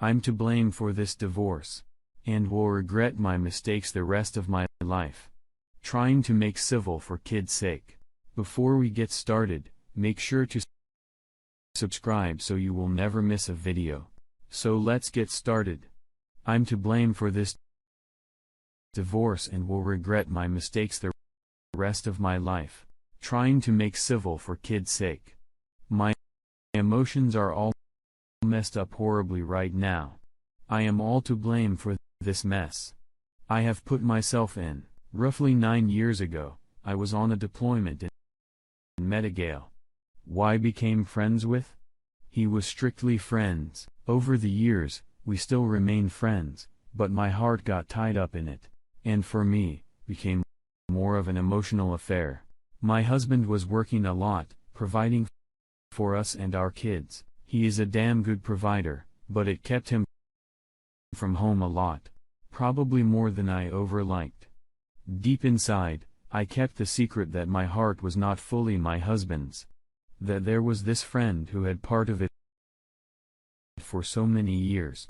I'm to blame for this divorce, and will regret my mistakes the rest of my life. Trying to make civil for kids' sake. Before we get started, make sure to subscribe so you will never miss a video. So let's get started. I'm to blame for this divorce and will regret my mistakes the rest of my life. Trying to make civil for kids' sake. My emotions are all messed up horribly right now. I am all to blame for this mess. I have put myself in. Roughly 9 years ago, I was on a deployment in Medigale. Why became friends with? He was strictly friends. Over the years, we still remain friends, but my heart got tied up in it, and for me, became more of an emotional affair. My husband was working a lot, providing for us and our kids. He is a damn good provider, but it kept him from home a lot, probably more than I ever liked. Deep inside, I kept the secret that my heart was not fully my husband's. That there was this friend who had part of it for so many years.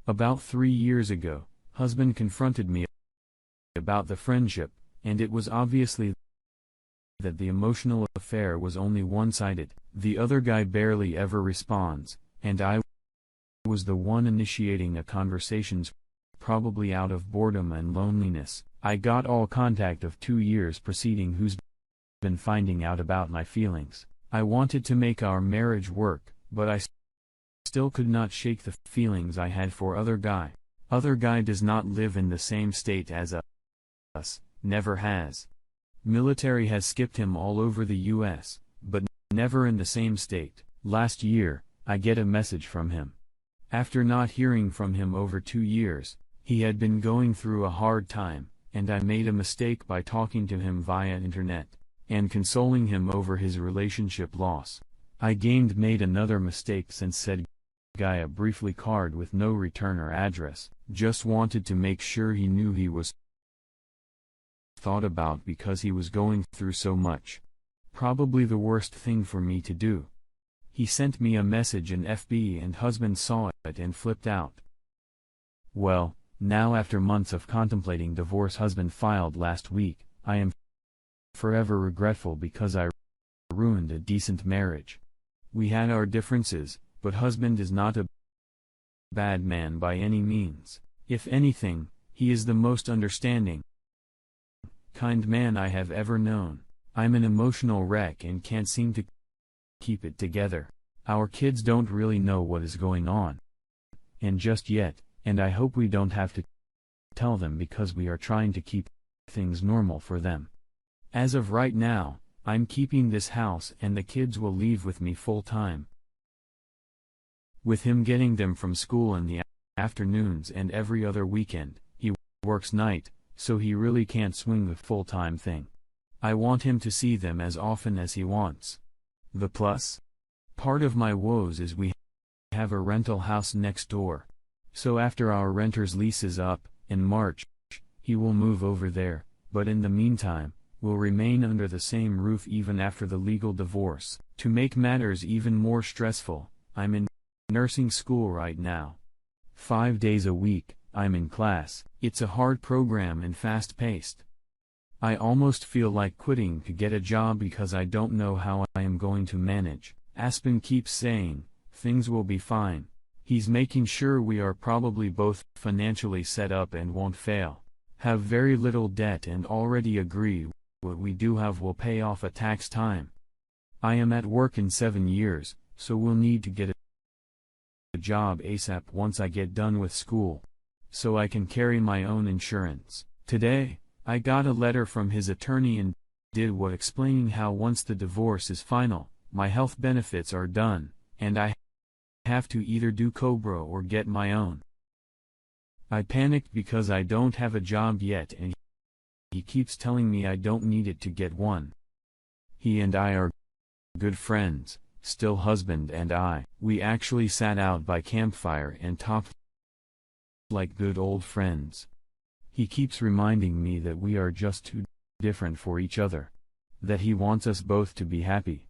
About 3 years ago, husband confronted me about the friendship, and it was obviously that the emotional affair was only one-sided. The other guy barely ever responds, and I was the one initiating a conversations, probably out of boredom and loneliness. I got all contact of 2 years preceding who's been finding out about my feelings. I wanted to make our marriage work, but I still could not shake the feelings I had for other guy. Other guy does not live in the same state as us, never has. Military has skipped him all over the US, but never in the same state. Last year, I get a message from him. After not hearing from him over 2 years, he had been going through a hard time, and I made a mistake by talking to him via internet, and consoling him over his relationship loss. I made another mistake since said guy a briefly card with no return or address. Just wanted to make sure he knew he was thought about because he was going through so much. Probably the worst thing for me to do. He sent me a message in FB and husband saw it and flipped out. Well, now after months of contemplating divorce, husband filed last week. I am forever regretful because I ruined a decent marriage. We had our differences, but husband is not a bad man by any means. If anything, he is the most understanding, kind man I have ever known. I'm an emotional wreck and can't seem to keep it together. Our kids don't really know what is going on, and just yet, and I hope we don't have to tell them because we are trying to keep things normal for them. As of right now, I'm keeping this house and the kids will leave with me full time. With him getting them from school in the afternoons and every other weekend, he works night, so he really can't swing the full-time thing. I want him to see them as often as he wants. The plus part of my woes is we have a rental house next door. So after our renter's lease is up, in March, he will move over there, but in the meantime, will remain under the same roof even after the legal divorce. To make matters even more stressful, I'm in nursing school right now. 5 days a week, I'm in class. It's a hard program and fast-paced. I almost feel like quitting to get a job because I don't know how I am going to manage. Aspen keeps saying, things will be fine. He's making sure we are probably both financially set up and won't fail. Have very little debt and already agree what we do have will pay off at tax time. I am at work in 7 years, so we'll need to get a job ASAP once I get done with school, so I can carry my own insurance. Today, I got a letter from his attorney and did what explaining how once the divorce is final, my health benefits are done, and I have to either do COBRA or get my own. I panicked because I don't have a job yet and he keeps telling me I don't need it to get one. He and I are good friends, still husband and I. We actually sat out by campfire and talked like good old friends. He keeps reminding me that we are just too different for each other, that he wants us both to be happy.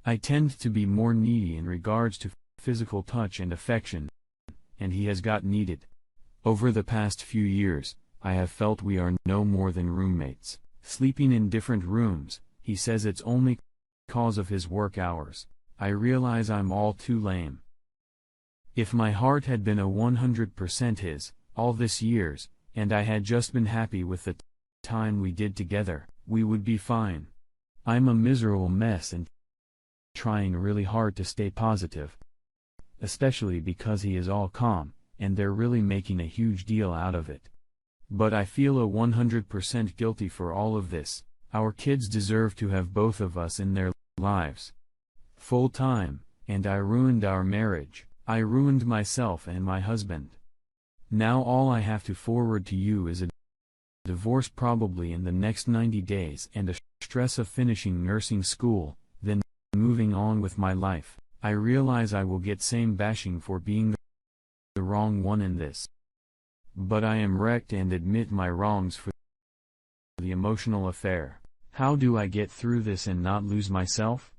I tend to be more needy in regards to physical touch and affection, and he has got needed. Over the past few years, I have felt we are no more than roommates, sleeping in different rooms. He says it's only cause of his work hours. I realize I'm all too lame. If my heart had been a 100% his, all this years, and I had just been happy with the time we did together, we would be fine. I'm a miserable mess and trying really hard to stay positive. Especially because he is all calm, and they're really making a huge deal out of it. But I feel a 100% guilty for all of this. Our kids deserve to have both of us in their lives full time, and I ruined our marriage. I ruined myself and my husband. Now all I have to forward to you is a divorce probably in the next 90 days and a stress of finishing nursing school, then moving on with my life. I realize I will get same bashing for being the wrong one in this. But I am wrecked and admit my wrongs for the emotional affair. How do I get through this and not lose myself?